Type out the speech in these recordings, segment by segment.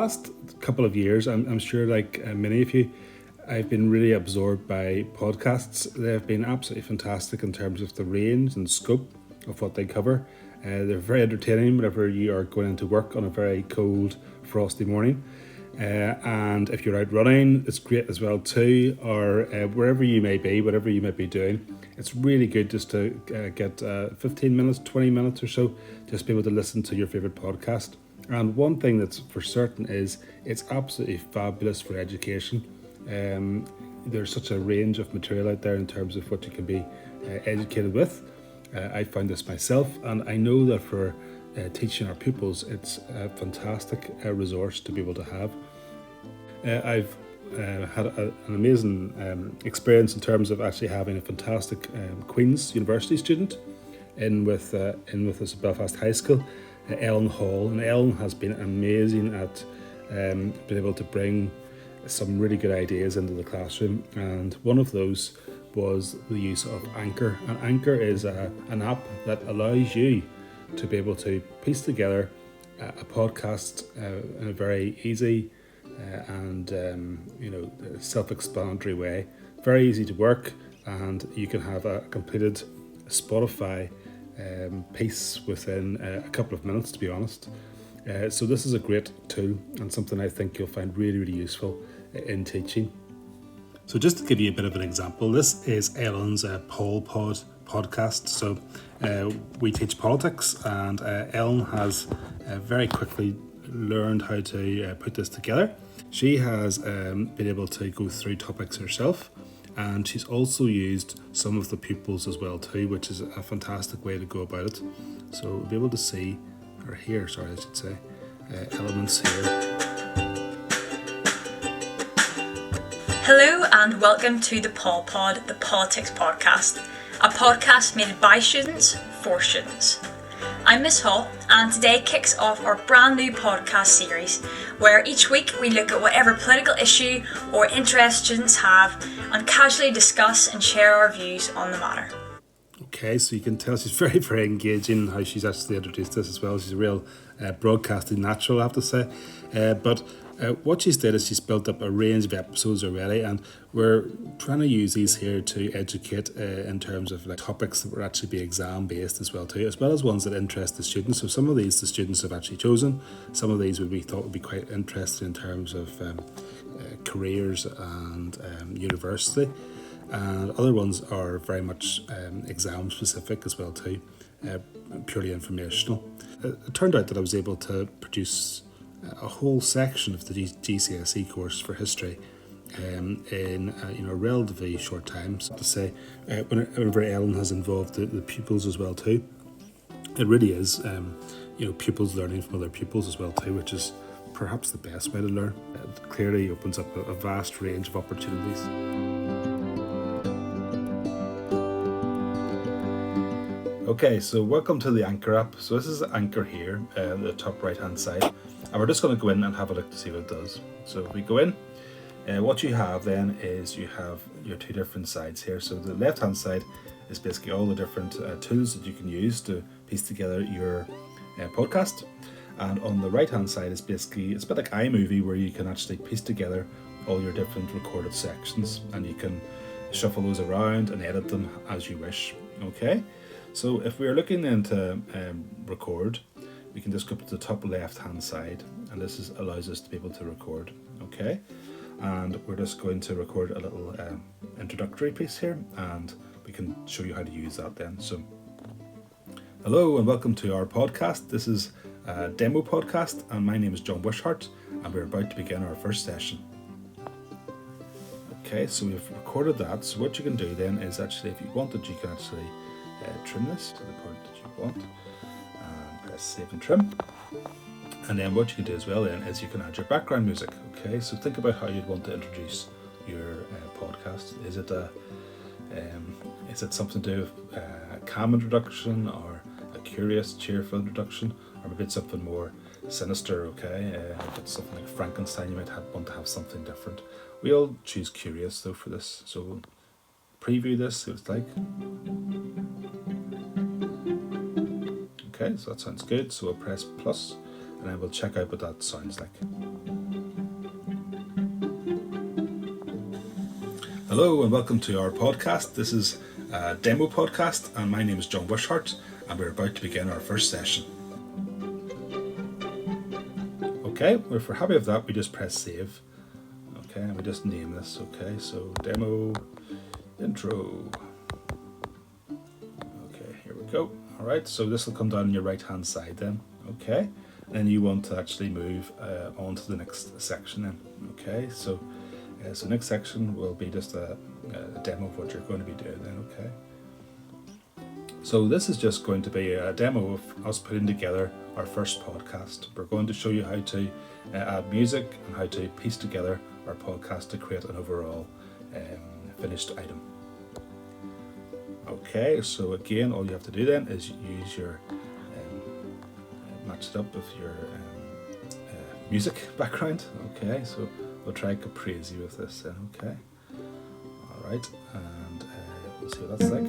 last couple of years, I'm sure like many of you, I've been really absorbed by podcasts. They've been absolutely fantastic in terms of the range and scope of what they cover. They're very entertaining whenever you are going into work on a very cold, frosty morning. And if you're out running, it's great as well too, or wherever you may be, whatever you might be doing. It's really good just to get 15 minutes, 20 minutes or so, just be able to listen to your favourite podcast. And one thing that's for certain is it's absolutely fabulous for education. There's such a range of material out there in terms of what you can be educated with. I found this myself, and I know that for teaching our pupils, it's a fantastic resource to be able to have. I've had an amazing experience in terms of actually having a fantastic Queen's University student in with us at Belfast High School, Ellen Hall, and Ellen has been amazing at being able to bring some really good ideas into the classroom, and one of those was the use of Anchor. And Anchor is an app that allows you to be able to piece together a podcast in a very easy and self-explanatory way. Very easy to work, and you can have a completed Spotify piece within a couple of minutes, to be honest. So this is a great tool and something I think you'll find really, really useful in teaching. So just to give you a bit of an example, this is Ellen's Paul Pod podcast. So we teach politics, and Ellen has very quickly learned how to put this together. She has been able to go through topics herself, and she's also used some of the pupils as well too, which is a fantastic way to go about it. So we'll be able to see, or hear, sorry I should say, elements here. Hello and welcome to the Paul Pod, the Politics Podcast, a podcast made by students for students. I'm Miss Hall, and today kicks off our brand new podcast series where each week we look at whatever political issue or interest students have and casually discuss and share our views on the matter. Okay, so you can tell she's very, very engaging in how she's actually introduced this as well. She's a real broadcasting natural, I have to say. But what she's did is she's built up a range of episodes already, and we're trying to use these here to educate in terms of like topics that will actually be exam based as well too, as well as ones that interest the students. So some of these the students have actually chosen. Some of these we thought would be quite interesting in terms of careers and university. And other ones are very much exam specific as well too, purely informational. It turned out that I was able to produce a whole section of the GCSE course for history in a relatively short time. So to say, whenever Ellen has involved the pupils as well too, it really is pupils learning from other pupils as well too, which is perhaps the best way to learn. It clearly opens up a vast range of opportunities. Okay, so welcome to the Anchor app. So this is Anchor here, the top right hand side, and we're just going to go in and have a look to see what it does. So if we go in, what you have then is you have your two different sides here. So the left hand side is basically all the different tools that you can use to piece together your podcast, and on the right hand side is basically, it's a bit like iMovie, where you can actually piece together all your different recorded sections, and you can shuffle those around and edit them as you wish. Okay. So if we're looking into record, we can just go up to the top left hand side, and this allows us to be able to record. Okay, and we're just going to record a little introductory piece here, and we can show you how to use that then. So hello and welcome to our podcast. This is a demo podcast, and my name is John Wishart, and we're about to begin our first session. Okay, so we've recorded that. So what you can do then is actually, if you wanted, you can actually trim this to the point that you want, and press save and trim. And then what you can do as well then is you can add your background music. Okay, so think about how you'd want to introduce your podcast. Is it something to do with a calm introduction, or a curious, cheerful introduction, or maybe it's something more sinister? Okay, if it's something like Frankenstein, you might want to have something different. We'll choose curious though for this, so we'll preview this, see what it's like. Okay, so that sounds good. So we'll press plus, and then we'll check out what that sounds like. Hello and welcome to our podcast. This is a demo podcast and my name is John Wishart and we're about to begin our first session. Okay, if we're happy with that, we just press save. Okay, and we just name this. Okay, so demo intro. Okay, here we go. Alright, so this will come down on your right hand side then. Okay, and you want to actually move on to the next section then. Okay, so next section will be just a demo of what you're going to be doing then, okay? So this is just going to be a demo of us putting together our first podcast. We're going to show you how to add music and how to piece together our podcast to create an overall finished item. Okay, so again, all you have to do then is use your, match it up with your music background. Okay, so we'll try Caprese with this then, okay? Alright, and we'll see what that's like.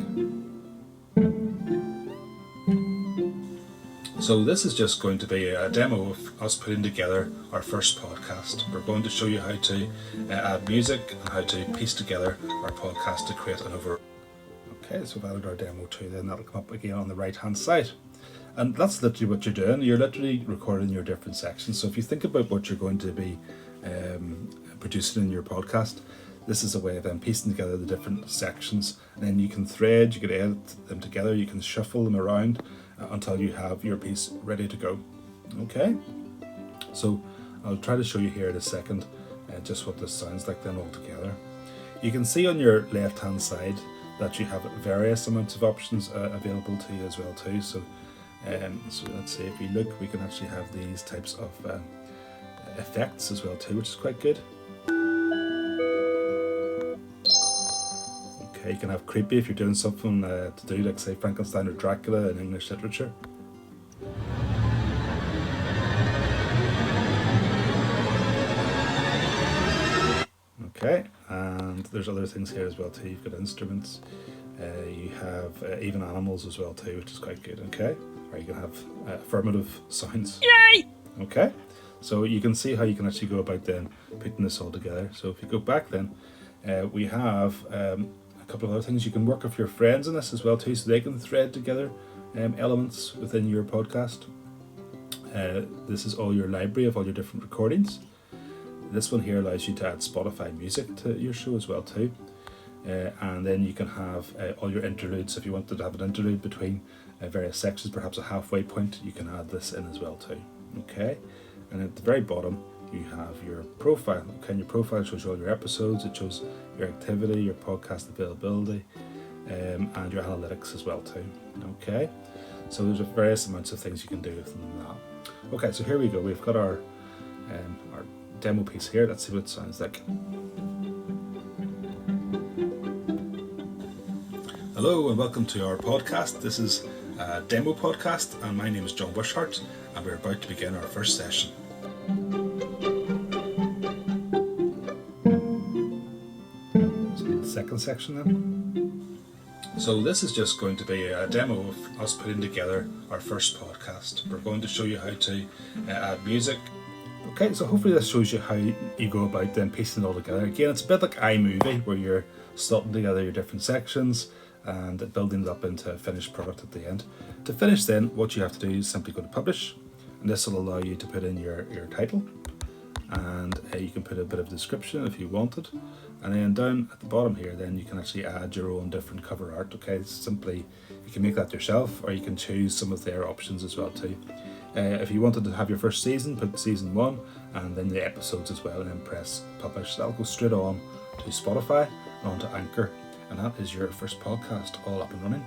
So this is just going to be a demo of us putting together our first podcast. We're going to show you how to add music and how to piece together our podcast to create an overall. Okay, so we've added our demo too, then that'll come up again on the right hand side. And that's literally what you're doing. You're literally recording your different sections. So if you think about what you're going to be producing in your podcast, this is a way of then piecing together the different sections, and then you can thread, you can edit them together, you can shuffle them around until you have your piece ready to go. Okay, so I'll try to show you here in a second just what this sounds like then all together. You can see on your left hand side that you have various amounts of options available to you as well too. So let's say if we look, we can actually have these types of effects as well too, which is quite good. Okay, you can have creepy if you're doing something to do like say Frankenstein or Dracula in English literature. Okay, and there's other things here as well too. You've got instruments, you have even animals as well too, which is quite good. Okay, or you can have affirmative sounds. Yay! Okay, so you can see how you can actually go about then putting this all together. So if you go back then, we have a couple of other things. You can work with your friends in this as well too, so they can thread together elements within your podcast. This is all your library of all your different recordings. This one here allows you to add Spotify music to your show as well too. And then you can have all your interludes. If you wanted to have an interlude between various sections, perhaps a halfway point, you can add this in as well too. Okay, and at the very bottom you have your profile. Okay, and your profile shows you all your episodes, it shows your activity, your podcast availability, and your analytics as well too. Okay, so there's various amounts of things you can do within that. Okay, so here we go. We've got our demo piece here. Let's see what it sounds like. Hello and welcome to our podcast. This is a demo podcast and my name is John Wishart and we're about to begin our first session. So the second section then. So this is just going to be a demo of us putting together our first podcast. We're going to show you how to add music. Okay, so hopefully this shows you how you go about then piecing it all together. Again, it's a bit like iMovie where you're slotting together your different sections and building it up into a finished product at the end. To finish then, what you have to do is simply go to publish, and this will allow you to put in your title, and you can put a bit of description if you wanted, and then down at the bottom here then you can actually add your own different cover art. Okay, it's simply you can make that yourself or you can choose some of their options as well too. If you wanted to have your first season, put season 1 and then the episodes as well and then press publish. That'll go straight on to Spotify and onto Anchor, and that is your first podcast all up and running.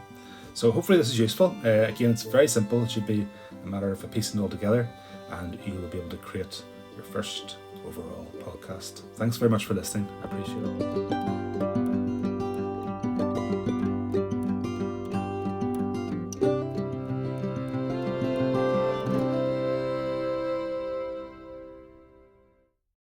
So hopefully this is useful. Again, it's very simple. It should be a matter of piecing it all together and you will be able to create your first overall podcast. Thanks very much for listening. I appreciate it.